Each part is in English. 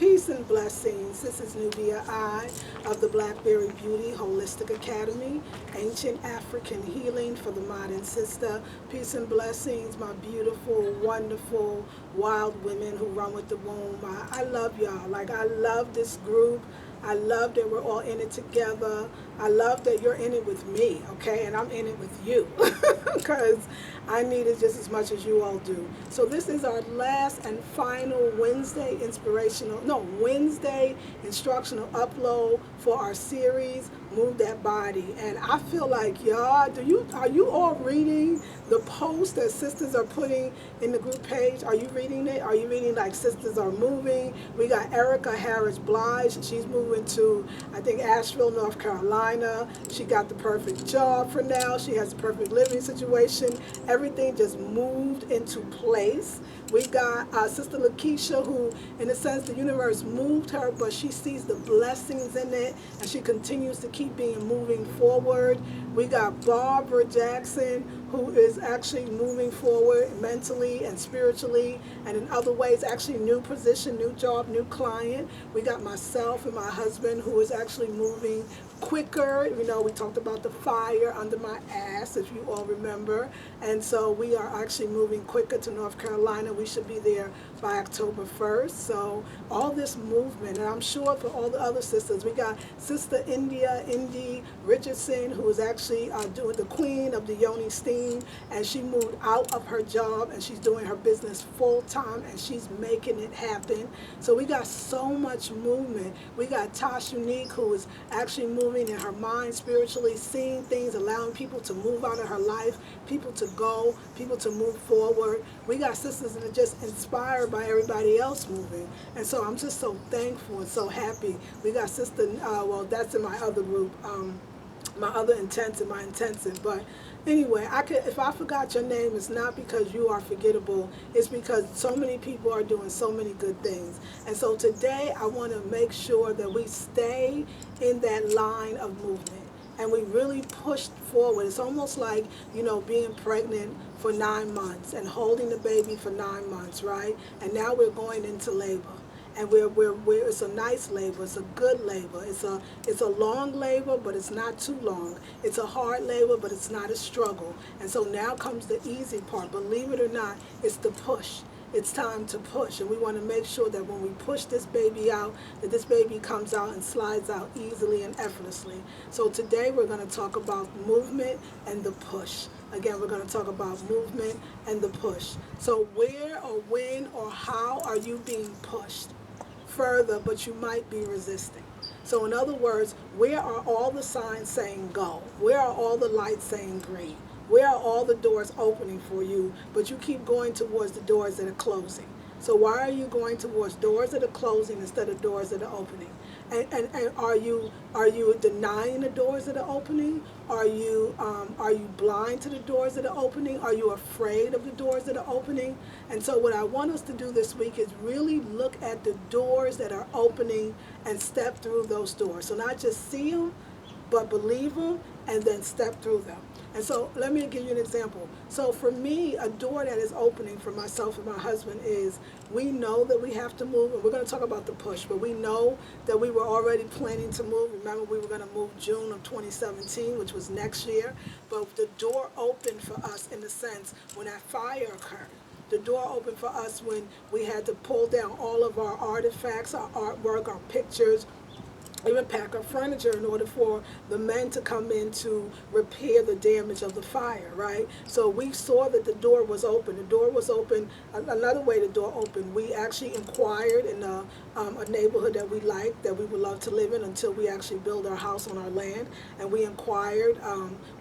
Peace and blessings. This is Nubia I of the Blackberry Beauty Holistic Academy, Ancient African Healing for the Modern Sister. Peace and blessings, my beautiful, wonderful, wild women who run with the womb. I love y'all. Like, I love this group. I love that we're all in it together. I love that you're in it with me, okay? And I'm in it with you because I need it just as much as you all do. So this is our last and final Wednesday Wednesday instructional upload for our series, Move That Body. And I feel like, y'all, are you all reading the post that sisters are putting in the group page? Are you reading it? Are you reading like Sisters Are Moving? We got Erica Harris Blige. She's moving to, I think, Asheville, North Carolina. She got the perfect job for now. She has a perfect living situation. Everything just moved into place. We got Sister Lakeisha, who, in a sense, the universe moved her, but she sees the blessings in it, and she continues to keep being moving forward. We got Barbara Jackson, who is actually moving forward mentally and spiritually and in other ways, actually new position, new job, new client. We got myself and my husband, who is actually moving quicker. You know, we talked about the fire under my ass, if you all remember. And so we are actually moving quicker to North Carolina. We should be there by October 1st. So all this movement, and I'm sure for all the other sisters, we got Sister Indy Richardson, who is actually doing the queen of the Yoni Steam, and she moved out of her job and she's doing her business full time and she's making it happen. So we got so much movement. We got Tosh Unique, who is actually moving in her mind spiritually, seeing things, allowing people to move out of her life, people to go, people to move forward. We got sisters that are just inspired by everybody else moving. And so I'm just so thankful and so happy. We got Sister, well, that's in my other group, my other intensive, my intensive. But anyway, if I forgot your name, it's not because you are forgettable. It's because so many people are doing so many good things. And so today I want to make sure that we stay in that line of movement and we really push forward. It's almost like, you know, being pregnant for 9 months and holding the baby for 9 months, right? And now we're going into labor. And it's a nice labor, it's a good labor, it's a long labor, but it's not too long. It's a hard labor, but it's not a struggle. And so now comes the easy part. Believe it or not, it's the push. It's time to push, and we want to make sure that when we push this baby out, that this baby comes out and slides out easily and effortlessly. So today we're going to talk about movement and the push. Again, we're going to talk about movement and the push. So where or when or how are you being pushed further, but you might be resisting? So in other words, where are all the signs saying go? Where are all the lights saying green? Where are all the doors opening for you, but you keep going towards the doors that are closing? So why are you going towards doors that are closing instead of doors that are opening? And are you denying the doors that are opening? Are you blind to the doors that are opening? Are you afraid of the doors that are opening? And so what I want us to do this week is really look at the doors that are opening and step through those doors. So not just see them, but believe them and then step through them. And so let me give you an example. So for me, a door that is opening for myself and my husband is, we know that we have to move, and we're going to talk about the push, but we know that we were already planning to move. Remember, we were going to move June of 2017, which was next year, but the door opened for us in the sense when that fire occurred. The door opened for us when we had to pull down all of our artifacts, our artwork, our pictures, even pack our furniture in order for the men to come in to repair the damage of the fire, right? So we saw that the door was open. The door was open. Another way the door opened, we actually inquired in a neighborhood that we liked, that we would love to live in until we actually build our house on our land. And we inquired,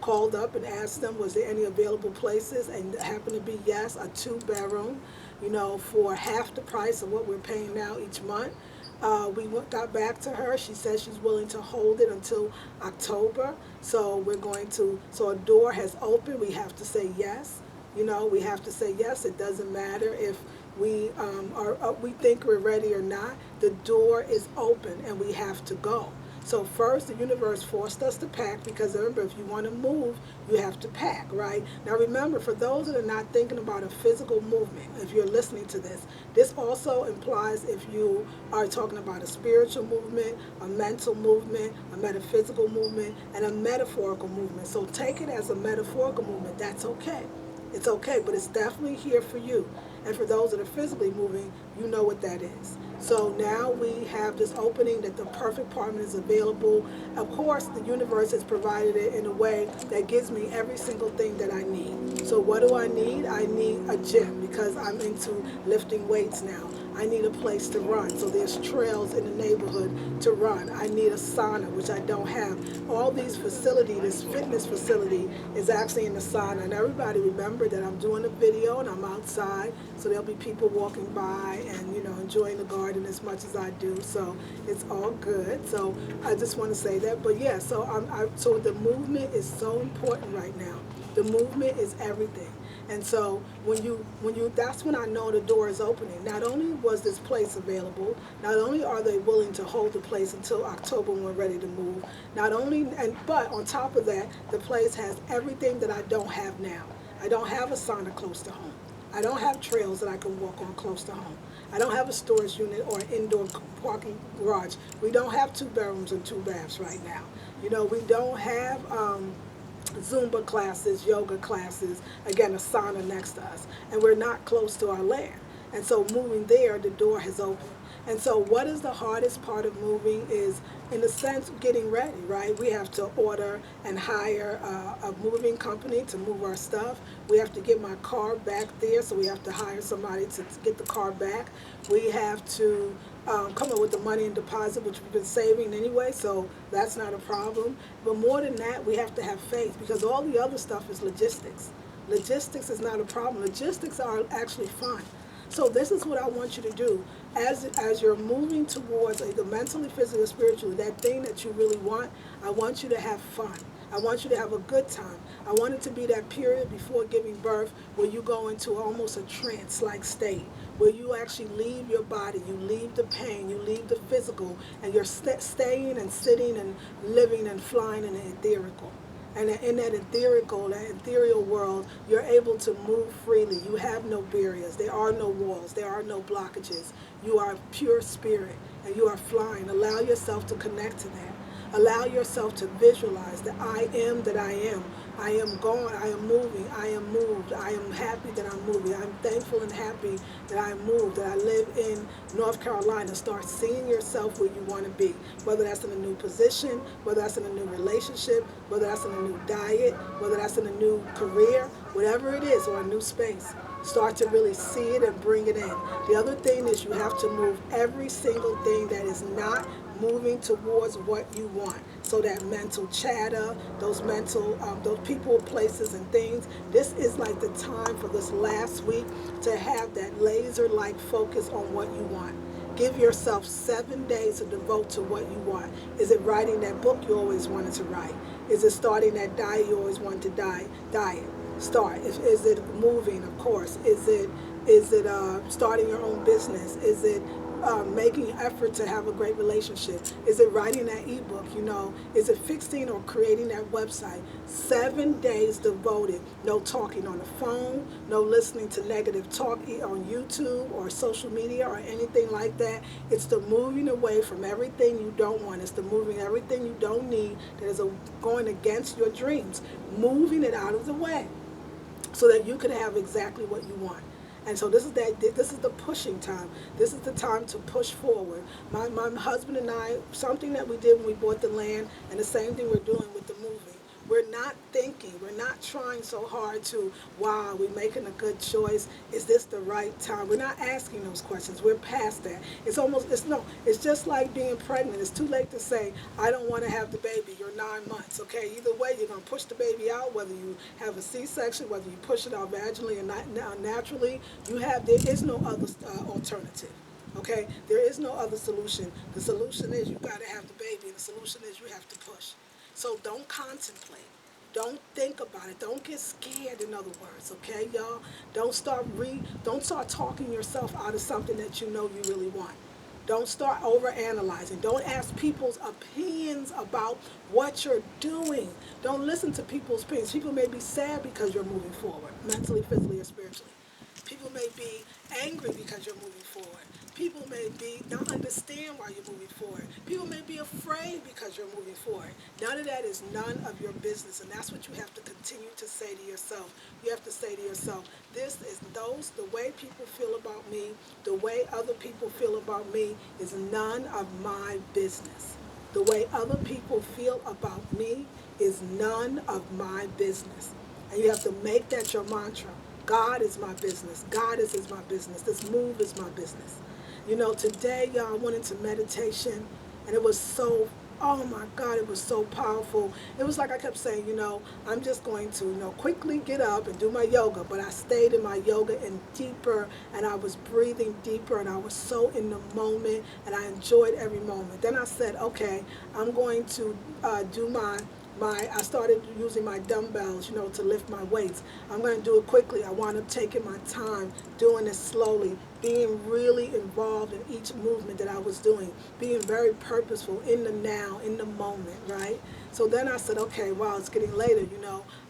called up and asked them, was there any available places? And it happened to be, yes, a 2-bedroom, you know, for half the price of what we're paying now each month. We got back to her. She says she's willing to hold it until October. So so a door has opened. We have to say yes. You know, we have to say yes. It doesn't matter if we we think we're ready or not. The door is open and we have to go. So first, the universe forced us to pack because remember, if you want to move, you have to pack, right? Now remember, for those that are not thinking about a physical movement, if you're listening to this, this also implies if you are talking about a spiritual movement, a mental movement, a metaphysical movement, and a metaphorical movement. So take it as a metaphorical movement. That's okay. It's okay, but it's definitely here for you. And for those that are physically moving, you know what that is. So now we have this opening that the perfect partner is available. Of course, the universe has provided it in a way that gives me every single thing that I need. So what do I need? I need a gym because I'm into lifting weights now. I need a place to run. So there's trails in the neighborhood to run. I need a sauna, which I don't have. All these facilities, this fitness facility is actually in the sauna. And everybody remember that I'm doing a video and I'm outside. So there'll be people walking by and, enjoying the garden as much as I do. So it's all good. So I just want to say that. But yeah, so the movement is so important right now. The movement is everything. And so that's when I know the door is opening. Not only was this place available, not only are they willing to hold the place until October when we're ready to move, but on top of that, the place has everything that I don't have now. I don't have a sauna close to home. I don't have trails that I can walk on close to home. I don't have a storage unit or an indoor parking garage. We don't have 2 bedrooms and 2 baths right now. We don't have Zumba classes, yoga classes, again, a sauna next to us. And we're not close to our land. And so moving there, the door has opened. And so what is the hardest part of moving is, in a sense, getting ready, right? We have to order and hire a moving company to move our stuff. We have to get my car back there, so we have to hire somebody to get the car back. We have to come up with the money and deposit, which we've been saving anyway, so that's not a problem. But more than that, we have to have faith because all the other stuff is logistics. Logistics is not a problem. Logistics are actually fun. So this is what I want you to do. As you're moving towards either mentally, physically, or spiritually, that thing that you really want, I want you to have fun. I want you to have a good time. I want it to be that period before giving birth where you go into almost a trance-like state, where you actually leave your body, you leave the pain, you leave the physical, and you're staying and sitting and living and flying in the etherical. And in that ethereal world, you're able to move freely. You have no barriers. There are no walls. There are no blockages. You are pure spirit, and you are flying. Allow yourself to connect to that. Allow yourself to visualize that I am that I am. I am gone. I am moving. I am moved. I am happy that I'm moving. I'm thankful and happy that I moved, that I live in North Carolina. Start seeing yourself where you want to be, whether that's in a new position, whether that's in a new relationship, whether that's in a new diet, whether that's in a new career, whatever it is, or a new space. Start to really see it and bring it in. The other thing is you have to move every single thing that is not moving towards what you want. So that mental chatter, those people, places, and things. This is like the time for this last week to have that laser-like focus on what you want. Give yourself 7 days to devote to what you want. Is it writing that book you always wanted to write? Is it starting that diet you always wanted to diet? Start. Is it moving? Of course. Is it starting your own business? Is it making effort to have a great relationship? Is it writing that ebook? Is it fixing or creating that website? 7 days devoted. No talking on the phone. No listening to negative talk on YouTube or social media or anything like that. It's the moving away from everything you don't want. It's the moving everything you don't need that is going against your dreams. Moving it out of the way so that you can have exactly what you want. And so this is the pushing time. This is the time to push forward. My husband and I, something that we did when we bought the land, and the same thing we're doing with the movie. We're not thinking, we're not trying so hard to, wow, we're making a good choice. Is this the right time? We're not asking those questions. We're past that. It's just like being pregnant. It's too late to say, I don't want to have the baby. You're 9 months, okay? Either way, you're going to push the baby out, whether you have a C-section, whether you push it out vaginally or not naturally. There is no other alternative. Okay? There is no other solution. The solution is you got to have the baby, and the solution is you have to push. So don't contemplate. Don't think about it. Don't get scared, in other words, okay, y'all? Don't start talking yourself out of something that you know you really want. Don't start overanalyzing. Don't ask people's opinions about what you're doing. Don't listen to people's opinions. People may be sad because you're moving forward, mentally, physically, or spiritually. People may be angry because you're moving forward. People may be don't understand why you're moving forward. People may be afraid because you're moving forward. None of that is none of your business, and that's what you have to continue to say to yourself. You have to say to yourself, this is the way people feel about me, the way other people feel about me is none of my business. The way other people feel about me is none of my business. And you have to make that your mantra. God is my business. God is my business. This move is my business. Today, y'all, I went into meditation, and it was so, oh my God, it was so powerful. It was like I kept saying, I'm just going to, quickly get up and do my yoga. But I stayed in my yoga and deeper, and I was breathing deeper, and I was so in the moment, and I enjoyed every moment. Then I said, okay, I'm going to do I started using my dumbbells, to lift my weights. I'm going to do it quickly. I wound up taking my time, doing it slowly, being really involved in each movement that I was doing, being very purposeful in the now, in the moment, right? So then I said, okay, wow, it's getting later,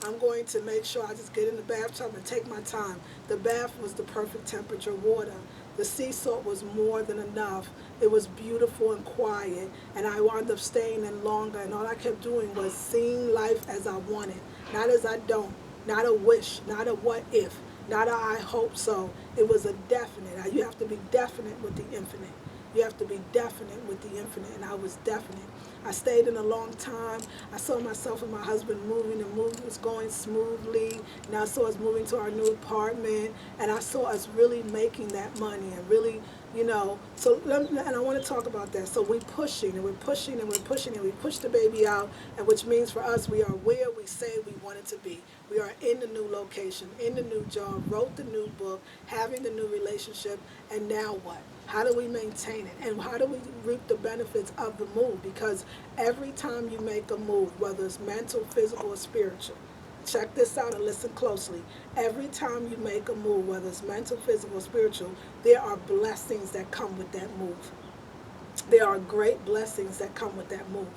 I'm going to make sure I just get in the bathtub and take my time. The bath was the perfect temperature water. The sea salt was more than enough. It was beautiful and quiet, and I wound up staying in longer, and all I kept doing was seeing life as I wanted, not as I don't, not a wish, not a what if, not a I hope so. It was a definite. You have to be definite with the infinite. You have to be definite with the infinite, and I was definite. I stayed in a long time. I saw myself and my husband moving, and moving was going smoothly. And I saw us moving to our new apartment, and I saw us really making that money and really, and I want to talk about that. So we're pushing, and we're pushing, and we're pushing, and we push the baby out, and which means for us, we are where we say we wanted to be. We are in the new location, in the new job, wrote the new book, having the new relationship, and now what? How do we maintain it? And how do we reap the benefits of the move? Because every time you make a move, whether it's mental, physical, or spiritual, check this out and listen closely. Every time you make a move, whether it's mental, physical, or spiritual, there are blessings that come with that move. There are great blessings that come with that move.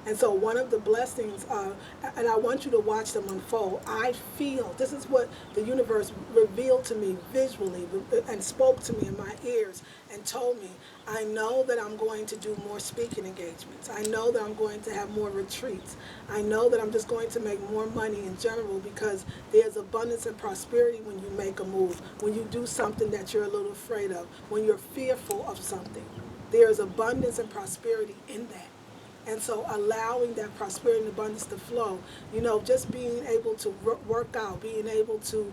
And so one of the blessings, and I want you to watch them unfold, I feel, this is what the universe revealed to me visually and spoke to me in my ears and told me, I know that I'm going to do more speaking engagements. I know that I'm going to have more retreats. I know that I'm just going to make more money in general because there's abundance and prosperity when you make a move, when you do something that you're a little afraid of, when you're fearful of something. There's abundance and prosperity in that. And so allowing that prosperity and abundance to flow, just being able to work out, being able to,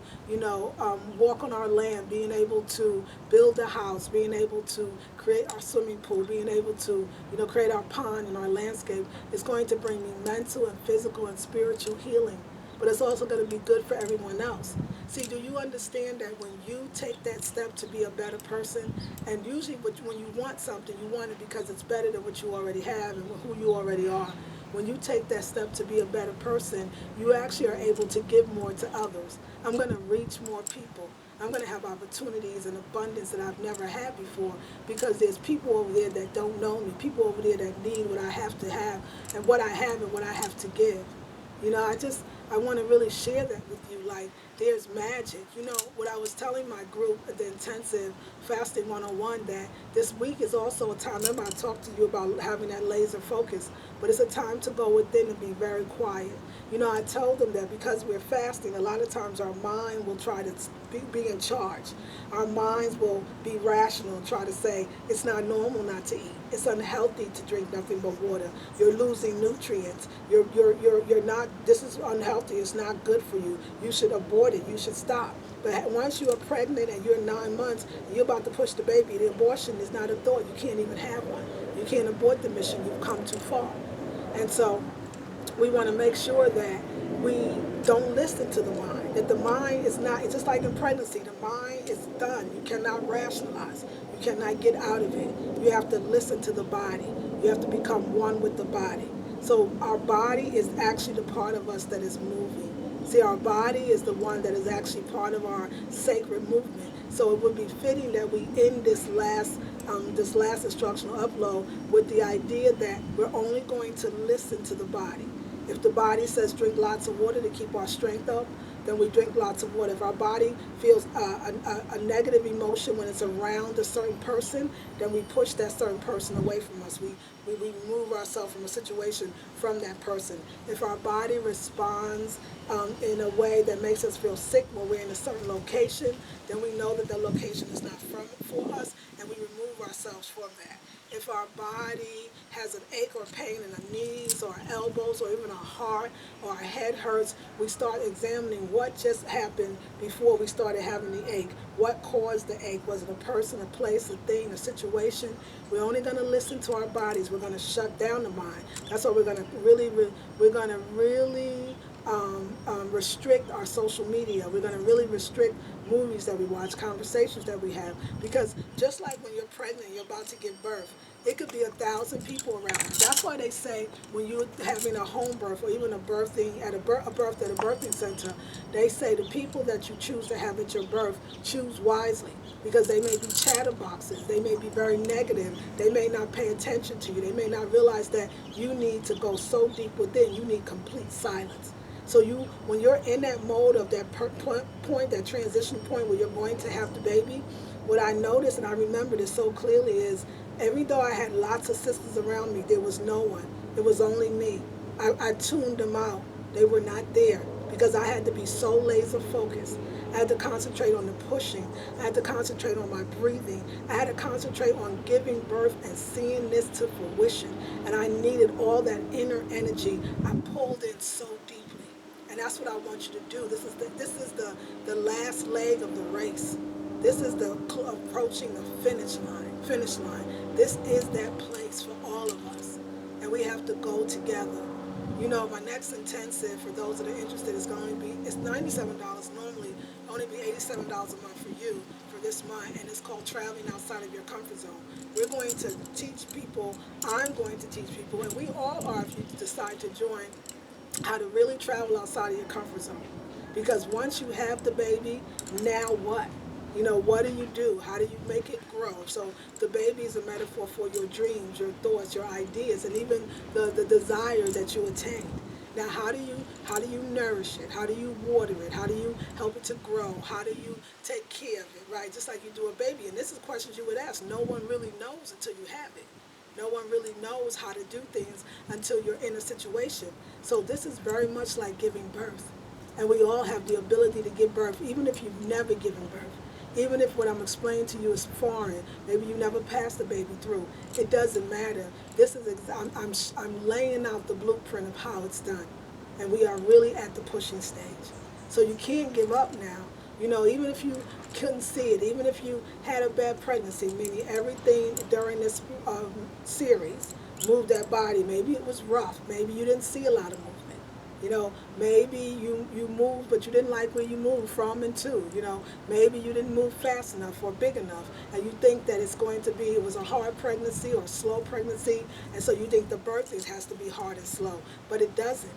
walk on our land, being able to build a house, being able to create our swimming pool, being able to, create our pond and our landscape is going to bring me mental and physical and spiritual healing. But it's also going to be good for everyone else. See, do you understand that when you take that step to be a better person, and usually when you want something, you want it because it's better than what you already have and who you already are. When you take that step to be a better person, you actually are able to give more to others. I'm going to reach more people. I'm going to have opportunities and abundance that I've never had before because there's people over there that don't know me, people over there that need what I have to have and what I have and what I have to give. I want to really share that with you. Like, there's magic. What I was telling my group at the Intensive Fasting 101, that this week is also a time, remember I talked to you about having that laser focus, but it's a time to go within and be very quiet. I told them that because we're fasting, a lot of times our mind will try to be in charge. Our minds will be rational and try to say, it's not normal not to eat. It's unhealthy to drink nothing but water. You're losing nutrients. You're not, this is unhealthy. It's not good for you. You should abort it. You should stop. But once you are pregnant and you're 9 months, and you're about to push the baby, the abortion is not a thought. You can't even have one. You can't abort the mission. You've come too far. And so we want to make sure that we don't listen to the mind. That the mind is not, it's just like in pregnancy, the mind is done. You cannot rationalize. You cannot get out of it. You have to listen to the body. You have to become one with the body. So our body is actually the part of us that is moving. See, our body is the one that is actually part of our sacred movement. So it would be fitting that we end this last this last instructional upload with the idea that we're only going to listen to the body. If the body says drink lots of water to keep our strength up, then we drink lots of water. If our body feels a negative emotion when it's around a certain person, then we push that certain person away from us. We remove ourselves from a situation from that person. If our body responds in a way that makes us feel sick when we're in a certain location, then we know that the location is not for us, and we remove ourselves from that. If our body has an ache or pain in our knees or our elbows or even our heart or our head hurts, we start examining what just happened before we started having the ache. What caused the ache? Was it a person, a place, a thing, a situation? We're only going to listen to our bodies. We're going to shut down the mind. That's why we're going to really restrict our social media. We're going to really restrict movies that we watch, conversations that we have, because just like when you're pregnant, you're about to give birth, it could be 1,000 people around. That's why they say when you're having a home birth or even a birthing at a birth at a birthing center, they say the people that you choose to have at your birth, choose wisely, because they may be chatterboxes, they may be very negative, they may not pay attention to you, they may not realize that you need to go so deep within, you need complete silence. So when you're in that mode of that point, that transition point where you're going to have the baby, what I noticed, and I remember this so clearly, is even though I had lots of sisters around me, there was no one. It was only me. I tuned them out. They were not there because I had to be so laser focused. I had to concentrate on the pushing. I had to concentrate on my breathing. I had to concentrate on giving birth and seeing this to fruition. And I needed all that inner energy. I pulled in so deeply. And that's what I want you to do. This is the last leg of the race. This is the approaching the finish line. This is that place for all of us. And we have to go together. You know, my next intensive, for those that are interested, is going to be, it's $97. Normally, only be $87 a month for you for this month, and it's called Traveling Outside of Your Comfort Zone. We're going to teach people, I'm going to teach people, and we all are if you decide to join, how to really travel outside of your comfort zone. Because once you have the baby, now what? You know, what do you do? How do you make it grow? So the baby is a metaphor for your dreams, your thoughts, your ideas, and even the desire that you attain. Now, how do you nourish it? How do you water it? How do you help it to grow? How do you take care of it, right? Just like you do a baby. And this is questions you would ask. No one really knows until you have it. No one really knows how to do things until you're in a situation. So this is very much like giving birth. And we all have the ability to give birth, even if you've never given birth. Even if what I'm explaining to you is foreign, maybe you never passed the baby through. It doesn't matter. I'm laying out the blueprint of how it's done. And we are really at the pushing stage. So you can't give up now. You know, even if you couldn't see it, even if you had a bad pregnancy, meaning everything during this series moved that body. Maybe it was rough. Maybe you didn't see a lot of movement. You know, maybe you moved, but you didn't like where you moved from and to. You know, maybe you didn't move fast enough or big enough, and you think that it was a hard pregnancy or a slow pregnancy, and so you think the birthing has to be hard and slow, but it doesn't.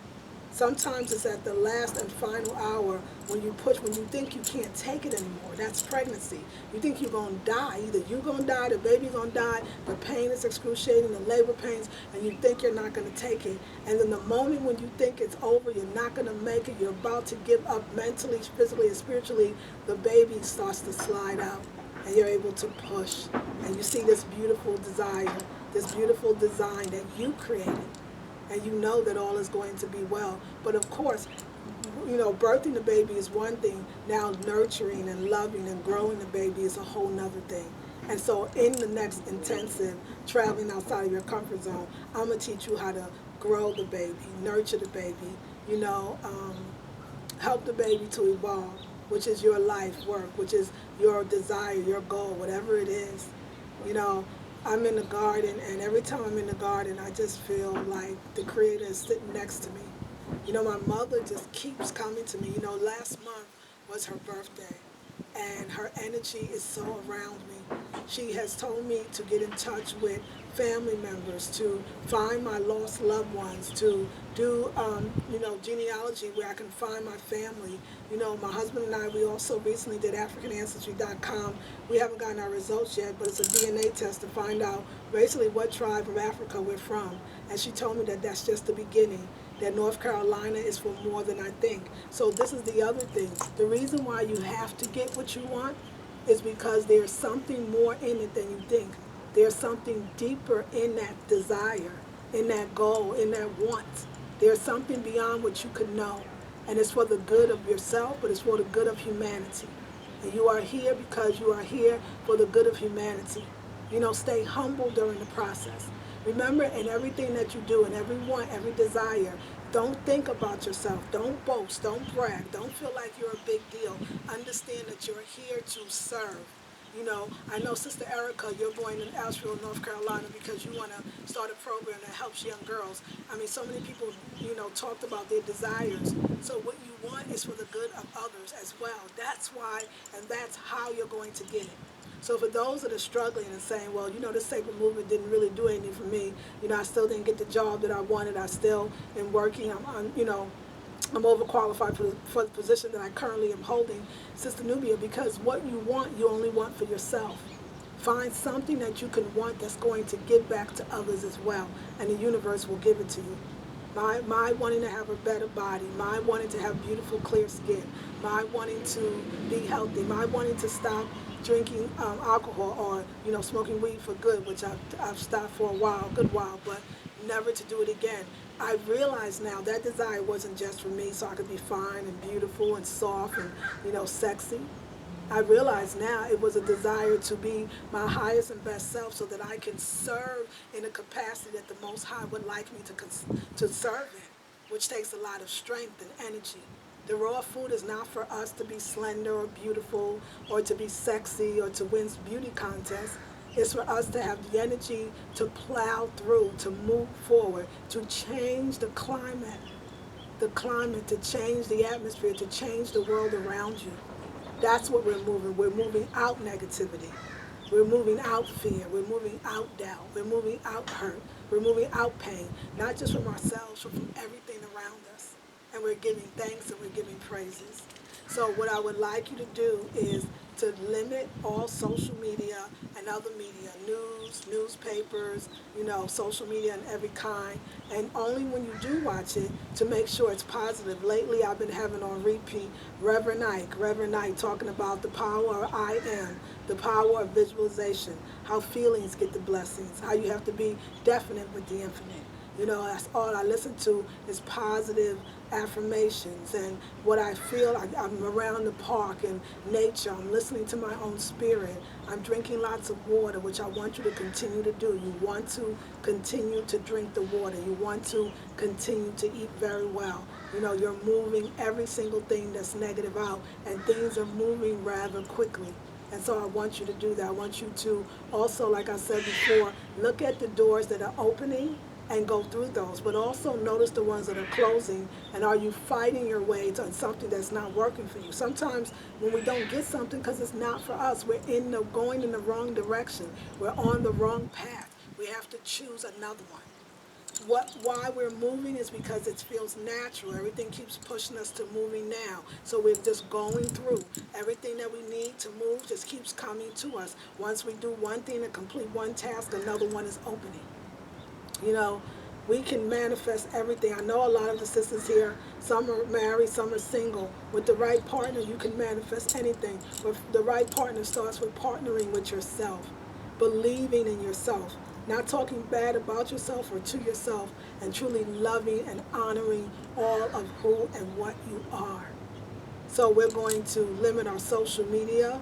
Sometimes it's at the last and final hour when you think you can't take it anymore. That's pregnancy. You think you're going to die. Either you're going to die, the baby's going to die, the pain is excruciating, the labor pains, and you think you're not going to take it. And then the moment when you think it's over, you're not going to make it, you're about to give up mentally, physically, and spiritually, the baby starts to slide out, and you're able to push. And you see this beautiful desire, this beautiful design that you created. And you know that all is going to be well. But of course, you know, birthing the baby is one thing. Now nurturing and loving and growing the baby is a whole nother thing. And so in the next intensive, traveling outside of your comfort zone, I'm going to teach you how to grow the baby, nurture the baby, you know, help the baby to evolve, which is your life work, which is your desire, your goal, whatever it is, you know. I'm in the garden, and every time I'm in the garden, I just feel like the Creator is sitting next to me. You know, my mother just keeps coming to me. You know, last month was her birthday. and her energy is so around me. She has told me to get in touch with family members, to find my lost loved ones, to do, genealogy where I can find my family. My husband and I, we also recently did AfricanAncestry.com. We haven't gotten our results yet, but it's a DNA test to find out basically what tribe of Africa we're from. And she told me that that's just the beginning, that North Carolina is for more than I think. So this is the other thing. The reason why you have to get what you want is because there's something more in it than you think. There's something deeper in that desire, in that goal, in that want. There's something beyond what you could know. And it's for the good of yourself, but it's for the good of humanity. And you are here because you are here for the good of humanity. Stay humble during the process. Remember, in everything that you do, in every want, every desire, don't think about yourself. Don't boast. Don't brag. Don't feel like you're a big deal. Understand that you're here to serve. I know Sister Erica, you're going to Asheville, North Carolina because you want to start a program that helps young girls. I mean, so many people, talked about their desires. So what you want is for the good of others as well. That's why, and that's how you're going to get it. So for those that are struggling and saying, well, this sacred movement didn't really do anything for me. I still didn't get the job that I wanted. I still am working. I'm overqualified for the position that I currently am holding, Sister Nubia, because what you want, you only want for yourself. Find something that you can want that's going to give back to others as well, and the universe will give it to you. My wanting to have a better body, my wanting to have beautiful, clear skin, my wanting to be healthy, my wanting to stop drinking alcohol or smoking weed for good, which I've stopped for a good while, but never to do it again. I realize now that desire wasn't just for me so I could be fine and beautiful and soft and sexy. I realize now it was a desire to be my highest and best self so that I can serve in a capacity that the Most High would like me to serve in, which takes a lot of strength and energy. The raw food is not for us to be slender or beautiful or to be sexy or to win beauty contests. It's for us to have the energy to plow through, to move forward, to change the climate, to change the atmosphere, to change the world around you. That's what we're moving. We're moving out negativity. We're moving out fear. We're moving out doubt. We're moving out hurt. We're moving out pain, not just from ourselves, but from everything around us. And we're giving thanks and we're giving praises. So what I would like you to do is to limit all social media and other media, news, newspapers, social media and every kind, and only when you do watch it to make sure it's positive. Lately I've been having on repeat Reverend Ike talking about the power of I am, the power of visualization, how feelings get the blessings, how you have to be definite with the infinite. That's all I listen to is positive affirmations and what I feel. I'm around the park and nature. I'm listening to my own spirit. I'm drinking lots of water, which I want you to continue to do. You want to continue to drink the water. You want to continue to eat very well. You're moving every single thing that's negative out, and things are moving rather quickly. And so I want you to do that. I want you to also, like I said before, look at the doors that are opening and go through those, but also notice the ones that are closing, and are you fighting your way to something that's not working for you? Sometimes when we don't get something because it's not for us, we're going in the wrong direction. We're on the wrong path. We have to choose another one. Why we're moving is because it feels natural. Everything keeps pushing us to moving now. So we're just going through. Everything that we need to move just keeps coming to us. Once we do one thing and complete one task, another one is opening. We can manifest everything. I know a lot of the sisters here, some are married, some are single. With the right partner, you can manifest anything. But the right partner starts with partnering with yourself, believing in yourself, not talking bad about yourself or to yourself, and truly loving and honoring all of who and what you are. So we're going to limit our social media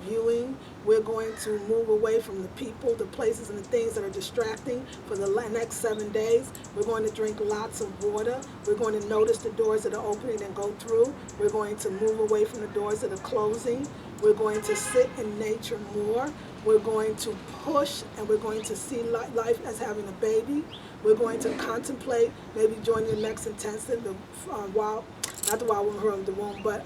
viewing. We're going to move away from the people, the places, and the things that are distracting for the next 7 days. We're going to drink lots of water. We're going to notice the doors that are opening and go through. We're going to move away from the doors that are closing. We're going to sit in nature more. We're going to push, and we're going to see life as having a baby. We're going to contemplate maybe joining the next intensive, not the wild woman who the womb, but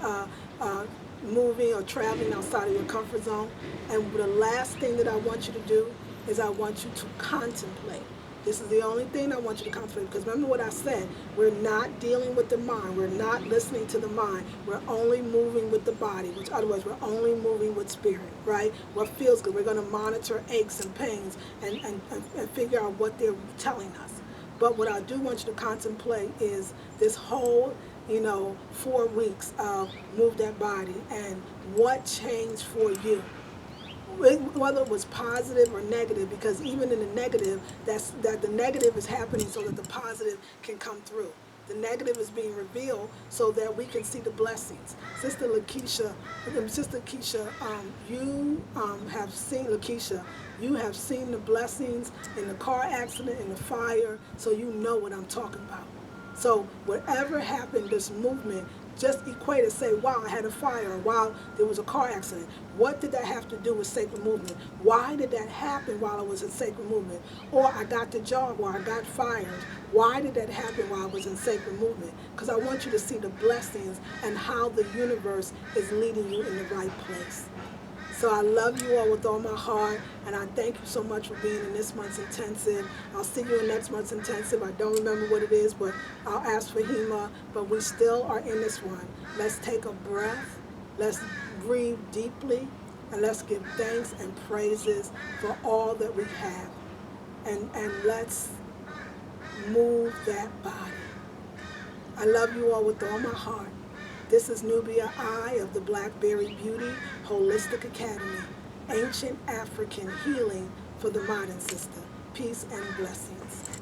moving or traveling outside of your comfort zone. And the last thing that I want you to do is I want you to contemplate. This is the only thing I want you to contemplate, because remember what I said, we're not dealing with the mind, we're not listening to the mind, we're only moving with the body, which otherwise we're only moving with spirit, right? What feels good. We're going to monitor aches and pains and figure out what they're telling us. But what I do want you to contemplate is this whole 4 weeks of move that body and what changed for you, whether it was positive or negative, because even in the negative, that the negative is happening so that the positive can come through. The negative is being revealed so that we can see the blessings. Sister Keisha, you have seen, Lakeisha, you have seen the blessings in the car accident, in the fire, so you know what I'm talking about. So whatever happened, this movement, just equate it, say, wow, I had a fire, or wow, there was a car accident. What did that have to do with sacred movement? Why did that happen while I was in sacred movement? Or I got the job, or I got fired. Why did that happen while I was in sacred movement? Because I want you to see the blessings and how the universe is leading you in the right place. So I love you all with all my heart, and I thank you so much for being in this month's intensive. I'll see you in next month's intensive. I don't remember what it is, but I'll ask for Hema. But we still are in this one. Let's take a breath. Let's breathe deeply, and let's give thanks and praises for all that we have. And let's move that body. I love you all with all my heart. This is Nubia I of the Blackberry Beauty Holistic Academy, ancient African healing for the modern sister. Peace and blessings.